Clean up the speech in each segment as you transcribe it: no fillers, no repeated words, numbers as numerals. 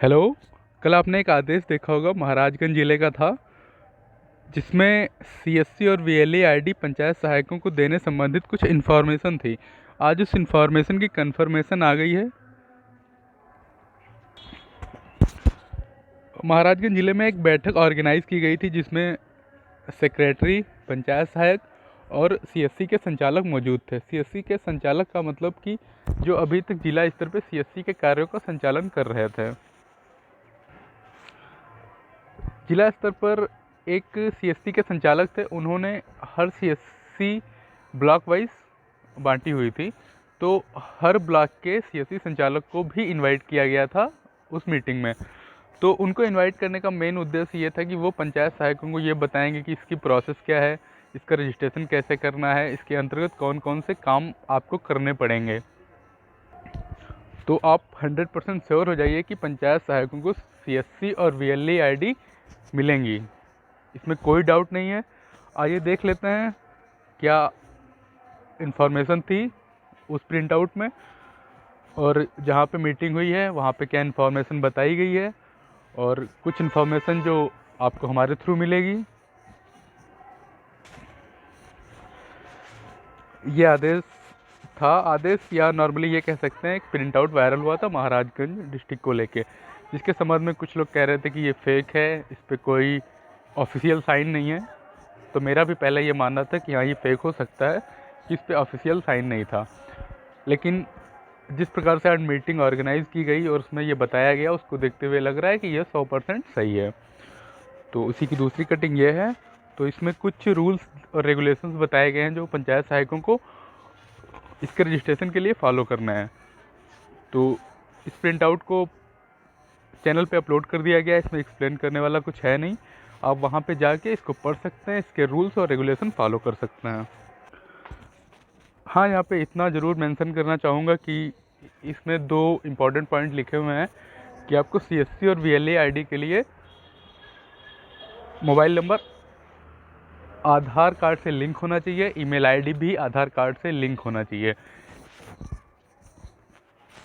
Hello. कल आपने एक आदेश देखा होगा, महाराजगंज ज़िले का था, जिसमें सीएससी और वीएलई आईडी पंचायत सहायकों को देने संबंधित कुछ इन्फॉर्मेशन थी। आज उस इन्फॉर्मेशन की कंफर्मेशन आ गई है। महाराजगंज ज़िले में एक बैठक ऑर्गेनाइज की गई थी, जिसमें सेक्रेटरी, पंचायत सहायक और सीएससी के संचालक मौजूद थे। सीएससी के संचालक का मतलब कि जो अभी तक जिला स्तर पे सीएससी के कार्यों का संचालन कर रहे थे। जिला स्तर पर एक सीएससी के संचालक थे, उन्होंने हर सीएससी ब्लॉक वाइज बांटी हुई थी, तो हर ब्लॉक के सीएससी संचालक को भी इनवाइट किया गया था उस मीटिंग में। तो उनको इनवाइट करने का मेन उद्देश्य ये था कि वो पंचायत सहायकों को ये बताएंगे कि इसकी प्रोसेस क्या है, इसका रजिस्ट्रेशन कैसे करना है, इसके अंतर्गत कौन कौन से काम आपको करने पड़ेंगे। तो आप 100% श्योर हो जाइए कि पंचायत सहायकों को सीएससी और वीएलई आईडी मिलेंगी, इसमें कोई डाउट नहीं है। आइए देख लेते हैं क्या इन्फॉर्मेशन थी उस प्रिंट आउट में, और जहाँ पे मीटिंग हुई है वहाँ पे क्या इन्फॉर्मेशन बताई गई है, और कुछ इन्फॉर्मेशन जो आपको हमारे थ्रू मिलेगी। ये आदेश था, आदेश या नॉर्मली ये कह सकते हैं एक प्रिंट आउट वायरल हुआ था महाराजगंज डिस्ट्रिक्ट को लेके, जिसके संबंध में कुछ लोग कह रहे थे कि ये फेक है, इस पर कोई ऑफिशियल साइन नहीं है। तो मेरा भी पहले ये मानना था कि हाँ ये फेक हो सकता है, कि इस पर ऑफिशियल साइन नहीं था। लेकिन जिस प्रकार से आज मीटिंग ऑर्गेनाइज की गई और उसमें ये बताया गया, उसको देखते हुए लग रहा है कि ये 100% सही है। तो उसी की दूसरी कटिंग ये है। तो इसमें कुछ रूल्स और रेगुलेशंस बताए गए हैं जो पंचायत सहायकों को इसके रजिस्ट्रेशन के लिए फॉलो करना है। तो इस प्रिंट आउट को चैनल पे अपलोड कर दिया गया है, इसमें एक्सप्लेन करने वाला कुछ है नहीं। आप वहाँ पे जाके इसको पढ़ सकते हैं, इसके रूल्स और रेगुलेशन फॉलो कर सकते हैं। हाँ, यहाँ पे इतना ज़रूर मेंशन करना चाहूँगा कि इसमें 2 इम्पॉर्टेंट पॉइंट लिखे हुए हैं कि आपको सीएससी और वीएलई आईडी के लिए मोबाइल नंबर आधार कार्ड से लिंक होना चाहिए, ईमेल आईडी भी आधार कार्ड से लिंक होना चाहिए।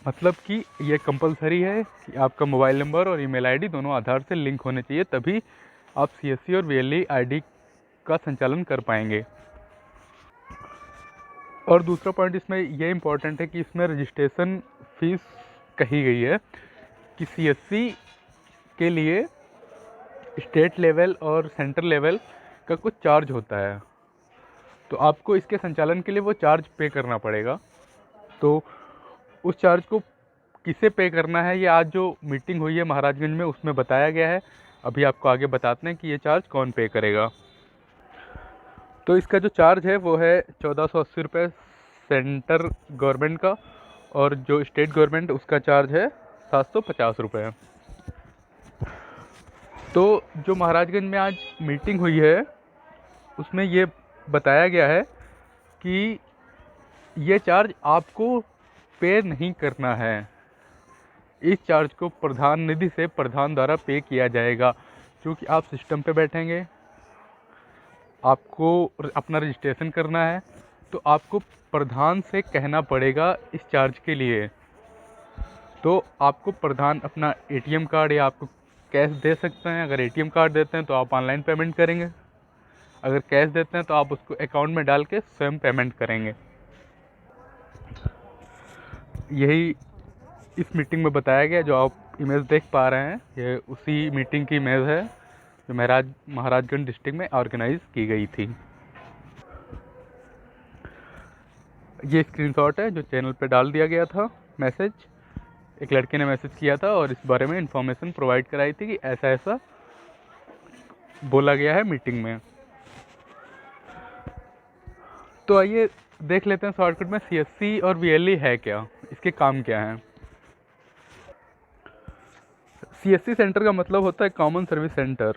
मतलब कि ये कंपलसरी है कि आपका मोबाइल नंबर और ईमेल आईडी दोनों आधार से लिंक होने चाहिए, तभी आप सीएससी और वीएलई आईडी का संचालन कर पाएंगे। और दूसरा पॉइंट इसमें ये इम्पॉर्टेंट है कि इसमें रजिस्ट्रेशन फीस कही गई है कि सीएससी के लिए स्टेट लेवल और सेंटर लेवल का कुछ चार्ज होता है, तो आपको इसके संचालन के लिए वो चार्ज पे करना पड़ेगा। तो उस चार्ज को किसे पे करना है, ये आज जो मीटिंग हुई है महाराजगंज में उसमें बताया गया है। अभी आपको आगे बताते हैं कि ये चार्ज कौन पे करेगा। तो इसका जो चार्ज है वो है 1480 रुपये सेंटर गवर्नमेंट का, और जो स्टेट गवर्नमेंट उसका चार्ज है 750 रुपये। तो जो महाराजगंज में आज मीटिंग हुई है उसमें ये बताया गया है कि ये चार्ज आपको पे नहीं करना है, इस चार्ज को प्रधान निधि से प्रधान द्वारा पे किया जाएगा। क्योंकि आप सिस्टम पे बैठेंगे, आपको अपना रजिस्ट्रेशन करना है, तो आपको प्रधान से कहना पड़ेगा इस चार्ज के लिए। तो आपको प्रधान अपना एटीएम कार्ड या आपको कैश दे सकते हैं। अगर एटीएम कार्ड देते हैं तो आप ऑनलाइन पेमेंट करेंगे, अगर कैश देते हैं तो आप उसको अकाउंट में डाल के स्वयं पेमेंट करेंगे। यही इस मीटिंग में बताया गया। जो आप इमेज देख पा रहे हैं ये उसी मीटिंग की इमेज है जो महाराजगंज डिस्ट्रिक्ट में ऑर्गेनाइज की गई थी। ये स्क्रीनशॉट है जो चैनल पे डाल दिया गया था। मैसेज एक लड़के ने मैसेज किया था और इस बारे में इंफॉर्मेशन प्रोवाइड कराई थी कि ऐसा ऐसा बोला गया है मीटिंग में। तो आइए देख लेते हैं शॉर्टकट में सीएससी और वीएलई है क्या, इसके काम क्या हैं। सीएससी सेंटर का मतलब होता है कॉमन सर्विस सेंटर,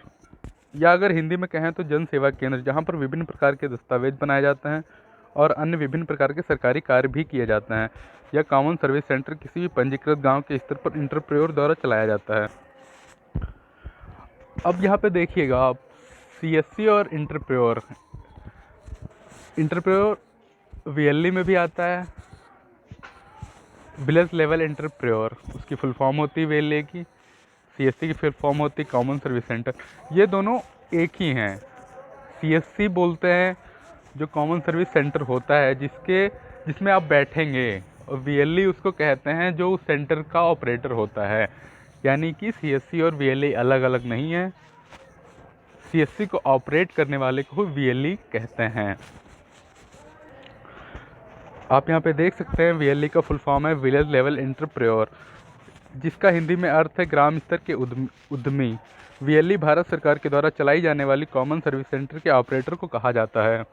या अगर हिंदी में कहें तो जन सेवा केंद्र, जहां पर विभिन्न प्रकार के दस्तावेज बनाए जाते हैं और अन्य विभिन्न प्रकार के सरकारी कार्य भी किए जाते हैं। यह कॉमन सर्विस सेंटर किसी भी पंजीकृत गांव के स्तर पर इंटरप्रेन्योर द्वारा चलाया जाता है। अब यहाँ पे देखिएगा आप, सीएससी और इंटरप्रेन्योर वीएलई में भी आता है, विलेज लेवल इंटरप्रेन्योर उसकी फुल फॉर्म होती है वीएलई की। CSC की फिर फॉर्म होती है कॉमन सर्विस सेंटर। ये दोनों एक ही हैं। CSC बोलते हैं जो कॉमन सर्विस सेंटर होता है जिसमें आप बैठेंगे, और VLE उसको कहते हैं जो उस सेंटर का ऑपरेटर होता है। यानी कि CSC और VLE अलग अलग नहीं है। CSC को ऑपरेट करने वाले को VLE कहते हैं। आप यहाँ पे देख सकते हैं VLE का फुल फॉर्म है विलेज लेवल एंटरप्रेन्योर, जिसका हिंदी में अर्थ है ग्राम स्तर के उद्यमी। VLE भारत सरकार के द्वारा चलाई जाने वाली कॉमन सर्विस सेंटर के ऑपरेटर को कहा जाता है।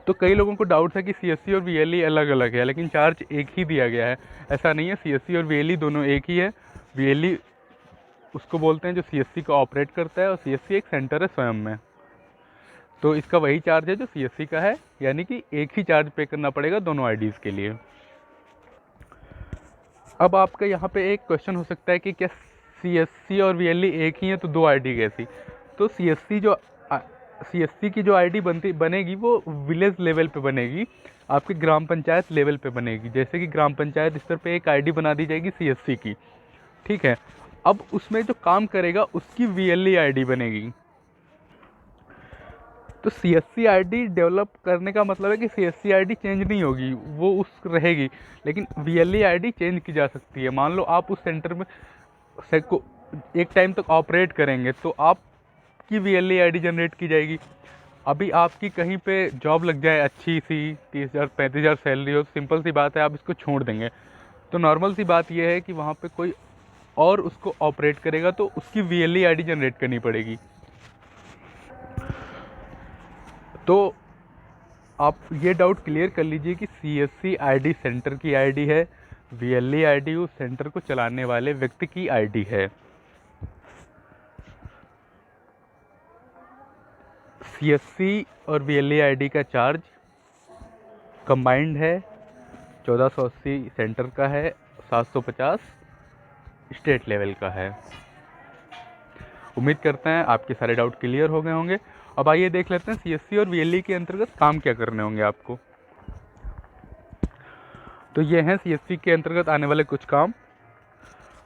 तो कई लोगों को डाउट है कि CSC और VLE अलग अलग है, लेकिन चार्ज एक ही दिया गया है। ऐसा नहीं है, CSC और VLE दोनों एक ही है। VLE उसको बोलते हैं जो CSC को ऑपरेट करता है, और CSC एक सेंटर है स्वयं में। तो इसका वही चार्ज है जो CSC का है, यानी कि एक ही चार्ज पे करना पड़ेगा दोनों IDs के लिए। अब आपका यहाँ पे एक क्वेश्चन हो सकता है कि क्या CSC और VLE एक ही हैं तो दो ID कैसी? तो CSC की जो ID बनेगी वो विलेज लेवल पे बनेगी, आपके ग्राम पंचायत लेवल पे बनेगी। जैसे कि ग्राम पंचायत स्तर पे एक ID बना दी जाएगी CSC की, ठीक है। अब उसमें जो काम करेगा उसकी VLE ID बनेगी। तो CSC ID डेवलप करने का मतलब है कि CSC ID चेंज नहीं होगी, वो उस रहेगी, लेकिन VLE ID चेंज की जा सकती है। मान लो आप उस सेंटर में एक टाइम तक ऑपरेट करेंगे तो आपकी VLE ID जनरेट की जाएगी। अभी आपकी कहीं पे जॉब लग जाए अच्छी सी, 30,000 35,000 सैलरी हो, सिंपल सी बात है आप इसको छोड़ देंगे। तो नॉर्मल सी बात यह है कि वहाँ पे कोई और उसको ऑपरेट करेगा तो उसकी VLE ID जनरेट करनी पड़ेगी। तो आप ये डाउट क्लियर कर लीजिए कि CSC ID सेंटर की ID है, VLE ID उस सेंटर को चलाने वाले व्यक्ति की ID है। CSC और VLE ID का चार्ज कंबाइंड है 1480 सेंटर का है, 750 स्टेट लेवल का है। उम्मीद करते हैं आपके सारे डाउट क्लियर हो गए होंगे। अब आइए देख लेते हैं CSC और VLE के अंतर्गत काम क्या करने होंगे आपको। तो ये हैं CSC के अंतर्गत आने वाले कुछ काम।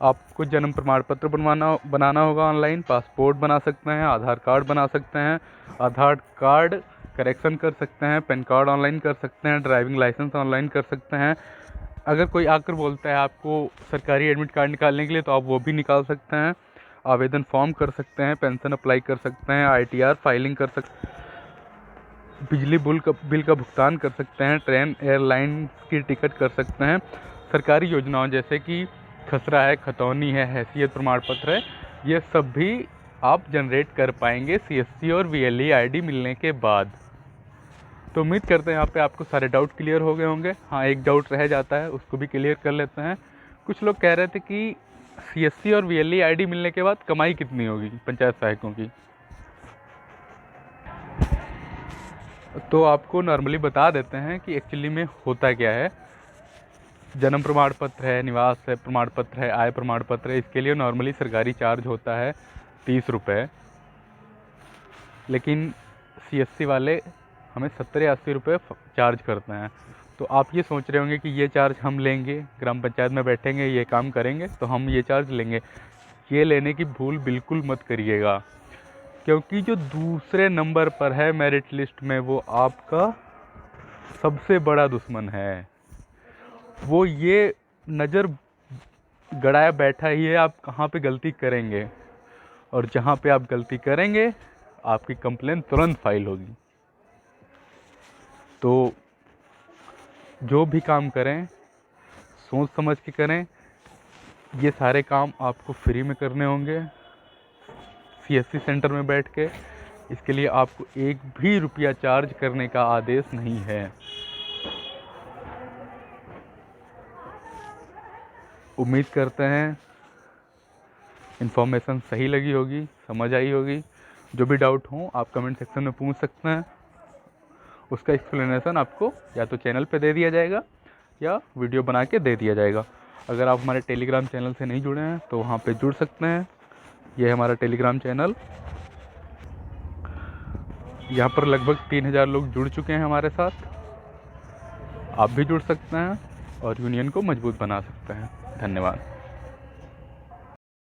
आपको जन्म प्रमाण पत्र बनाना होगा ऑनलाइन, पासपोर्ट बना सकते हैं, आधार कार्ड बना सकते हैं, आधार कार्ड करेक्शन कर सकते हैं, पैन कार्ड ऑनलाइन कर सकते हैं, ड्राइविंग लाइसेंस ऑनलाइन कर सकते हैं। अगर कोई आकर बोलता है आपको सरकारी एडमिट कार्ड निकालने के लिए तो आप वो भी निकाल सकते हैं। आवेदन फॉर्म कर सकते हैं, पेंशन अप्लाई कर सकते हैं, ITR फाइलिंग कर सकते हैं, बिजली बिल का भुगतान कर सकते हैं, ट्रेन एयरलाइन की टिकट कर सकते हैं। सरकारी योजनाओं जैसे कि खसरा है, खतौनी है, हैसियत प्रमाण पत्र है, ये सब भी आप जनरेट कर पाएंगे CSC और VLE ID मिलने के बाद। तो उम्मीद करते हैं यहाँ पे आपको सारे डाउट क्लियर हो गए होंगे। हाँ, एक डाउट रह जाता है, उसको भी क्लियर कर लेते हैं। कुछ लोग कह रहे थे कि CSC और VLE ID मिलने के बाद कमाई कितनी होगी पंचायत सहायकों की। तो आपको नॉर्मली बता देते हैं कि एक्चुअली में होता क्या है। जन्म प्रमाण पत्र है, निवास है प्रमाण पत्र है, आय प्रमाण पत्र है, इसके लिए नॉर्मली सरकारी चार्ज होता है 30 रुपये, लेकिन CSC वाले हमें 70 या 80 रुपये चार्ज करते हैं। तो आप ये सोच रहे होंगे कि ये चार्ज हम लेंगे, ग्राम पंचायत में बैठेंगे, ये काम करेंगे तो हम ये चार्ज लेंगे। ये लेने की भूल बिल्कुल मत करिएगा, क्योंकि जो दूसरे नंबर पर है मेरिट लिस्ट में वो आपका सबसे बड़ा दुश्मन है। वो ये नज़र गड़ाया बैठा ही है आप कहाँ पे गलती करेंगे, और जहाँ पे आप गलती करेंगे आपकी कंप्लेन तुरंत फाइल होगी। तो जो भी काम करें सोच समझ के करें। ये सारे काम आपको फ्री में करने होंगे CSC सेंटर में बैठ के। इसके लिए आपको एक भी रुपया चार्ज करने का आदेश नहीं है। उम्मीद करते हैं इन्फॉर्मेशन सही लगी होगी, समझ आई होगी। जो भी डाउट हो आप कमेंट सेक्शन में पूछ सकते हैं, उसका एक्सप्लेनेशन आपको या तो चैनल पे दे दिया जाएगा या वीडियो बना के दे दिया जाएगा। अगर आप हमारे टेलीग्राम चैनल से नहीं जुड़े हैं तो वहाँ पे जुड़ सकते हैं। ये है हमारा टेलीग्राम चैनल, यहाँ पर लगभग 3000 लोग जुड़ चुके हैं हमारे साथ। आप भी जुड़ सकते हैं। और यूनियन को मजबूत बना सकते हैं। धन्यवाद।